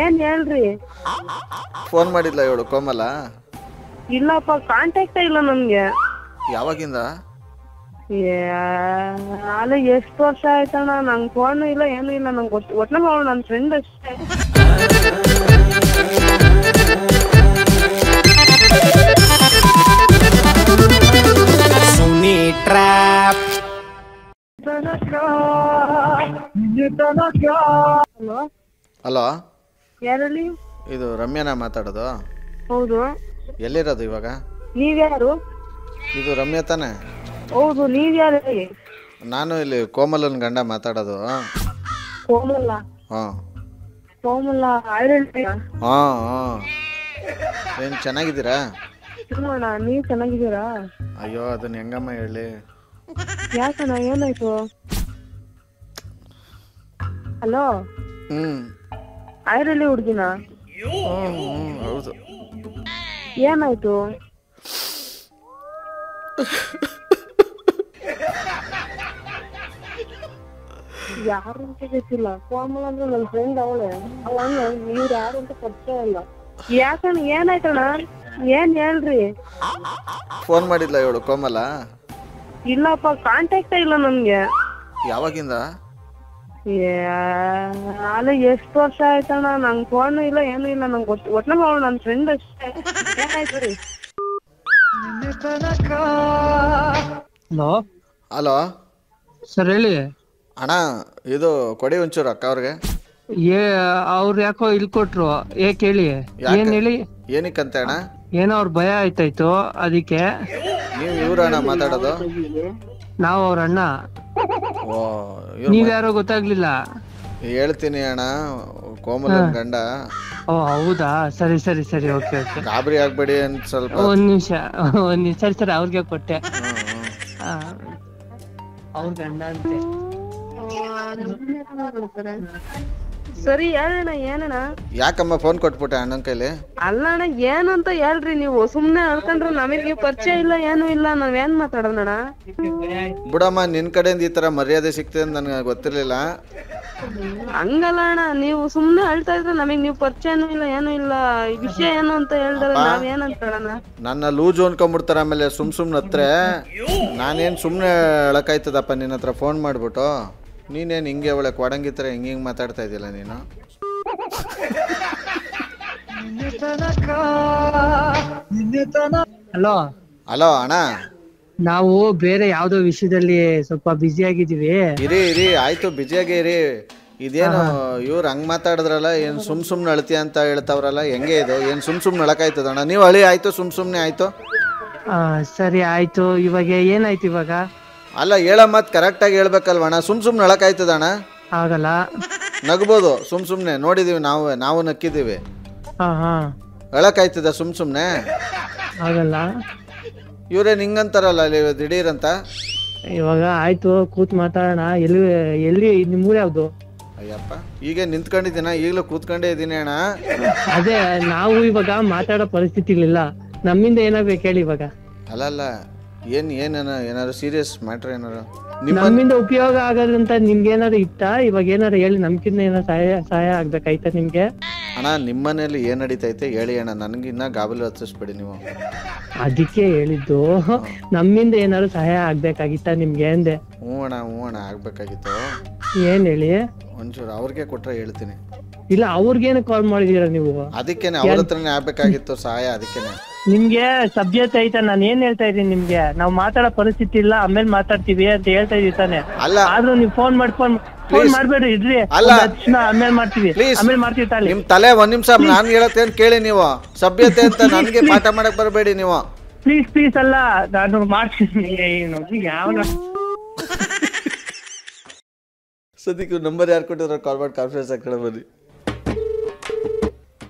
ಏನ್ ಹೇಳ್ರಿ? ಫೋನ್ ಮಾಡಿದ್ಲ ಇವಳು ಕೋಮಲ? ಇಲ್ಲಪ್ಪ, ಕಾಂಟ್ಯಾಕ್ಟ್ ಇಲ್ಲ ನನ್ಗೆ. ಯಾವಾಗಿಂದ? ಅಲ್ಲ ಎಷ್ಟು ವರ್ಷ ಆಯ್ತಣ್ಣ, ನಂಗೆ ಫೋನ್ ಇಲ್ಲ ಏನು ಇಲ್ಲ. ನಂಗೆ ಒಟ್ನಲ್ಲಿ ಅವಳು ನನ್ನ ಫ್ರೆಂಡ್ ಅಷ್ಟೇ. ಹಲೋ ಹಲೋ, ಯಾರಲ್ಲಿ? ಇದು ರಮ್ಯಾನ ಮಾತಾಡೋದು? ಹೌದು. ಎಲ್ಲಿರೋದು ಇವಾಗ? ನೀವ್ಯಾರು? ಇದು ರಮ್ಯಾ ತಾನೆ? ಹೌದು, ನೀವ್ಯಾರು? ನಾನು ಇಲ್ಲಿ ಕೋಮಲನ್ ಗಂಡ ಮಾತಾಡೋದು. ಕೋಮಲ? ಹಾಂ. ಕೋಮಲ ಐರಳ್ಳಿ? ಹಾಂ ಹಾಂ. ಏನು ಚೆನ್ನಾಗಿದ್ದೀರಾ? ಅಣ್ಣ, ನೀವು ಚೆನ್ನಾಗಿದ್ದೀರಾ? ಅಯ್ಯೋ, ಅದನ್ನ ಹೆಂಗಮ್ಮ ಹೇಳಿ? ಯಾಕಣ್ಣ, ಏನಾಯ್ತು? ಹಲೋ, ಐರಳ್ಳಿ ಹುಡ್ಗಿನ? ಹೌದು. ಏನಾಯ್ತು? ಯಾರು ಅಂತ ಗೊತ್ತಿಲ್ಲ. ಕೋಮಲ ಅಂದ್ರೆ ನನ್ನ ಫ್ರೆಂಡ್ ಅವಳೆ. ಅವಣ್ಣ ಇವ್ರು ಯಾರು ಅಂತ ಪರಿಚಯ ಇಲ್ಲ. ಯಾಕಣ್ಣ, ಏನಾಯ್ತಣ್ಣ? ಏನ್ ಹೇಳ್ರಿ? ಫೋನ್ ಮಾಡಿದ್ಲ ಇವಳು ಕೋಮಲ? ಇಲ್ಲಪ್ಪ, ಕಾಂಟ್ಯಾಕ್ಟ್ ಇಲ್ಲ ನನ್ಗೆ. ಯಾವಾಗಿಂದ? ಅಲ್ಲ ಎಷ್ಟು ವರ್ಷ ಆಯ್ತಣ್ಣ, ನಂಗೆ ಫೋನ್ ಇಲ್ಲ ಏನು ಇಲ್ಲ. ನಂಗೆ ಒಟ್ನಲ್ಲಿ ಅವಳು ನನ್ನ ಫ್ರೆಂಡ್ ಅಷ್ಟೇ. ಏನಾಯ್ತು ರೀ? ಹಲೋ. ಹಲೋ ಸರ್ ಹೇಳಿ. ಅಣ್ಣ, ಇದು ಕೊಡಿ ಒಂಚೂರು ಅಕ್ಕ ಅವ್ರಿಗೆ. ಅವ್ರು ಯಾಕೋ ಇಲ್ಲಿ ಕೊಟ್ರು. ಕೇಳಿ, ಏನ್ ಹೇಳಿ? ಏನಕ್ಕಂತೆ ಅಣ್ಣ? ಏನೋ ಅವ್ರ ಭಯ ಆಯ್ತಾಯ್ತು, ಅದಕ್ಕೆ. ನೀವು ಇವ್ರ ಅಣ್ಣ ಮಾತಾಡೋದು? ನಾವು ಅವ್ರ ಅಣ್ಣ. ಓ, ನೀವ್ಯಾರೋ ಗೊತ್ತಾಗ್ಲಿಲ್ಲ. ಹೇಳ್ತೀನಿ ಅಣ್ಣ, ಕೋಮಲನ್ ಗಂಡ. ಓ ಹೌದಾ, ಸರಿ ಸರಿ ಸರಿ, ಓಕೆ ಓಕೆ. ಗಾಬರಿ ಆಗ್ಬೇಡಿ ಅಂತ ಸ್ವಲ್ಪ. ಒಂದ್ ನಿಮಿಷ. ಸರಿ ಸರಿ, ಅವ್ರಿಗೆ ಕೊಟ್ಟೆ. ಅವ್ರ ಗಂಡ ಅಂತೆ. ಸರಿ ಹೇಳಣ್ಣ, ಏನಣ್ಣ? ಯಾಕಮ್ಮ ಫೋನ್ ಕೊಟ್ಬಿಟ್ಟೆ ಅಣ್ಣನ ಕೈಲಿ? ಅಲ್ಲ ಅಣ್ಣ, ಏನಂತ ಹೇಳ್ರಿ ನೀವು? ಸುಮ್ನೆ ಹೇಳ್ಕೊಂಡ್ರೆ ನಮಗೆ ಪರಿಚಯ ಇಲ್ಲ ಏನು ಇಲ್ಲ, ನಾವೇನ್ ಮಾತಾಡೋಣ? ಬಿಡಮ್ಮ, ನಿನ್ ಕಡೆಯಿಂದ ಈ ತರ ಮರ್ಯಾದೆ ಸಿಗ್ತದೆ ಅಂತ ನನ್ಗೆ ಗೊತ್ತಿರ್ಲಿಲ್ಲ. ಹಂಗಲ್ಲ ಅಣ್ಣ, ನೀವು ಸುಮ್ನೆ ಹೇಳ್ತಾ ಇದ್ರೆ ನಮಗ್ ನೀವು ಪರಿಚಯನೂ ಇಲ್ಲ ಏನು ಇಲ್ಲ. ಈ ವಿಷಯ ಏನು ಅಂತ ಹೇಳಿದ್ರೆ ನಾವೇನಂತ ಹೇಳೋಣ? ನನ್ನ ಲೂಜು ಅನ್ಕೊಂಡ್ಬಿಡ್ತಾರ. ಆಮೇಲೆ ಸುಮ್ನೆ ಹತ್ರ ನಾನೇನ್ ಸುಮ್ನೆ ಹೇಳಕಾಯ್ತದಪ್ಪ ನಿನ್ನ ಹತ್ರ ಫೋನ್ ಮಾಡ್ಬಿಟ್ಟು. ನೀನೇನು ಹಿಂಗೆ ಒಳ್ಳೆ ಕೊಡಂಗಿತ್ರ ಹಿಂಗೆ ಮಾತಾಡ್ತಾ ಇದೆಯಲ್ಲ ನೀನು. ಹಲೋ. ಹಲೋ ಅಣ್ಣ, ನಾವು ಬೇರೆ ಯಾವ್ದೋ ವಿಷಯದಲ್ಲಿ ಸ್ವಲ್ಪ ಬ್ಯುಸಿ ಆಗಿದೀವಿ. ಇರಿ ಆಯ್ತು, ಬಿಜಿಯಾಗಿ ಇರಿ. ಇದೇನು ಇವ್ರು ಹಂಗ್ ಮಾತಾಡಿದ್ರಲ್ಲ, ಏನ್ ಸುಮ್ನೆ ಅಳತಿ ಅಂತ ಹೇಳ್ತಾವ್ರಲ್ಲ, ಹೆಂಗೆ ಇದು? ಏನ್ ಸುಮ್ನೆ ಅಳಕಾಯ್ತದಣ್ಣ? ನೀವು ಅಳಿ ಆಯ್ತು, ಸುಮ್ನೆ ಆಯ್ತು. ಸರಿ ಆಯ್ತು. ಇವಾಗ ಏನಾಯ್ತು ಇವಾಗ? ಅಲ್ಲ, ಹೇಳ ಮತ್ ಕರೆಕ್ಟ್ ಆಗಿ ಹೇಳ್ಬೇಕಲ್ವಣ್ಣ? ಸುಮ್ನೆ ಅಳಕಾಯ್ತದಣ್ಣ? ಆಗಲ್ಲ. ನಗ್ಬೋದು ಸುಮ್ನೆ, ನೋಡಿದೀವಿ ನಾವು ನಕ್ಕಿದೀವಿ. ಅಳಕಾಯ್ತದ ಸುಮ್ನೆ? ಆಗಲ್ಲ. ಇವ್ರೇನ್ ಹಿಂಗಂತಾರಲ್ಲ ಅಲ್ಲಿ ದಿಢೀರಂತ? ಇವಾಗ ಆಯ್ತು, ಕೂತ್ ಮಾತಾಡೋಣ. ಎಲ್ಲಿ ನಿಮ್ಮೂರ ಯಾವ್ದು? ಅಯ್ಯಪ್ಪ, ಈಗ ನಿಂತ್ಕೊಂಡಿದ್ದೀನ? ಈಗಲೂ ಕೂತ್ಕೊಂಡೇ ಇದೀನಿ ಅಣ್ಣ. ಅದೇ, ನಾವು ಇವಾಗ ಮಾತಾಡೋ ಪರಿಸ್ಥಿತಿಲಿಲ್ಲ. ನಮ್ಮಿಂದ ಏನಾಗ್ಬೇಕು ಹೇಳಿ ಇವಾಗ? ಅಲ್ಲ, ಏನಾದ್ರು ಸೀರಿಯಸ್ ಮ್ಯಾಟ್ರ್ ಏನಾರು ನಮ್ಮಿಂದ ಉಪಯೋಗ ಆಗೋದಂತ ನಿಮ್ಗೆ ಏನಾದ್ರು ಇತ್ತ? ಇವಾಗ ಏನಾರು ಹೇಳಿ, ನಮ್ಕಿಂತ ಏನಾರು ಸಹಾಯ ಆಗ್ಬೇಕಾಯ್ತಾ ನಿಮ್ಗೆ? ಅಣ್ಣ, ನಿಮ್ಮನೇಲಿ ಏನ್ ನಡೀತೈತೆ ಹೇಳಿ ಅಣ್ಣ, ನನ್ಗಿನ್ನ ಗಾಬರಿ ಹತ್ತಿಸ್ಬೇಡಿ ನೀವು. ಅದಕ್ಕೆ ಹೇಳಿದ್ದು, ನಮ್ಮಿಂದ ಏನಾದ್ರು ಸಹಾಯ ಆಗ್ಬೇಕಾಗಿತ್ತ ನಿಮ್ಗೆ ಅಂದೆ. ಹ್ಞೂ ಅಣ್ಣ ಆಗ್ಬೇಕಾಗಿತ್ತು. ಏನ್ ಹೇಳಿ? ಒಂಚೂರು ಅವ್ರಿಗೆ ಕೊಟ್ರೆ ಹೇಳ್ತೀನಿ. ಇಲ್ಲ, ಅವ್ರಿಗೇನು ಕಾಲ್ ಮಾಡಿದೀರ ನೀವು? ಅದಕ್ಕೇನೆ ಅವ್ರ ಹತ್ರನೇ ಆಗ್ಬೇಕಾಗಿತ್ತು ಸಹಾಯ, ಅದಕ್ಕೇನೆ. ನಿಮ್ಗೆ ಸಬ್ಜೆಕ್ಟ್ ಐತಾ? ನಾನು ಏನ್ ಹೇಳ್ತಾ ಇದೀನಿ ನಿಮ್ಗೆ? ನಾವು ಮಾತಾಡೋ ಪರಿಸ್ಥಿತಿ ಇಲ್ಲ, ಆಮೇಲೆ ಮಾತಾಡ್ತೀವಿ ಅಂತ ಹೇಳ್ತಾ ಇದೀವಿ ತಾನೆ. ಅಲ್ಲ, ಆದ್ರೂ ನೀವು ಫೋನ್ ಮಾಡ್ಬೇಡ್ರಿ, ಇಡ್ರಿ. ಆಮೇಲೆ ಮಾಡ್ತೀವಿ ತಾಳಿ. ನಿಮ್ ತಲೆ ಒಂದ್ ನಿಮಿಷ ನಾನ್ ಹೇಳತ್ತೇನ್ ಕೇಳಿ ನೀವು. ಸಭ್ಯತೆ ಅಂತ ನನ್ಗೆ ಪಾಠ ಮಾಡಕ್ ಬರಬೇಡಿ ನೀವು. ಪ್ಲೀಸ್ ಅಲ್ಲ, ನಾನು ಮಾಡ್ತೀನಿ. ಯಾವ ಸದ್ಯಕ್ಕೆ ನಂಬರ್ ಯಾರು ಕೊಟ್ಟಿದ್ರು? ಕಾಲ್ ಮಾಡಿ ಕಾನ್ಫರೆನ್ಸ್ ಹಾಕಿ ಬನ್ನಿ.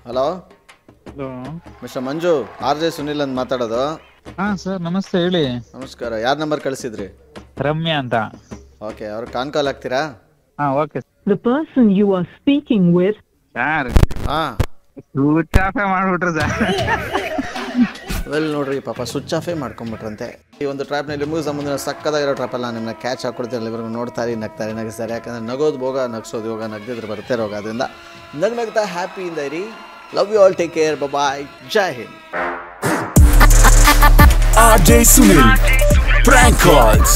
ಹಲೋ ಮಿಸ್ಟರ್ ಮಂಜು, RJ ಸುನಿಲ್ ಅಂತ ಮಾತಾಡೋದು. ಸರ್ ನಮಸ್ತೆ, ಹೇಳಿ. ನಮಸ್ಕಾರ. ಯಾರ್ ನಂಬರ್ ಕಳಿಸಿದ್ರಿ? ರಮ್ಯಾ ಅಂತ. ಓಕೆ, ಅವ್ರ ಕಾಲ್ ಹಾಕ್ತೀರಾ? Okay. The person you are speaking with. Sir ಹಾ, ಸ್ವಿಚ್ ಆಫ್ ಮಾಡ್ಬಿಟ್ರು ಸರ್. ವೆಲ್ ನೋಡ್ರಿ ಪಾಪ ಸ್ವಿಚ್ ಆಫೇ ಮಾಡ್ಕೊಂಬಿಟ್ರಂತೆ. ಈ ಒಂದು ಟ್ರ್ಯಾಪ್ನಲ್ಲಿ ನಿಮಗೂ ಸಂಬಂಧ ಸಕ್ಕದಾಗಿರೋ ಟ್ರ್ಯಾಪಲ್ಲಿ ನಾನು ನಿಮ್ಮನ್ನ ಕ್ಯಾಚ್ ಹಾಕ್ಕೊಡ್ತೀನಿ. ಇವ್ರಿಗೆ ನೋಡ್ತಾರೆ ನಗಿಸ್ತಾರೆ. ಯಾಕಂದರೆ ನಗೋದು ಭೋಗ, ನಗಿಸೋದು ಯೋಗ, ನಗ್ದಿದ್ರೆ ಬರ್ತಾ ರೋಗ. ಅದರಿಂದ ನಗ್ತಾ ಹ್ಯಾಪಿಯಿಂದ ಇರಿ. Love you all, take care, bye, Jai Hind. RJ Sunil, Prank Calls.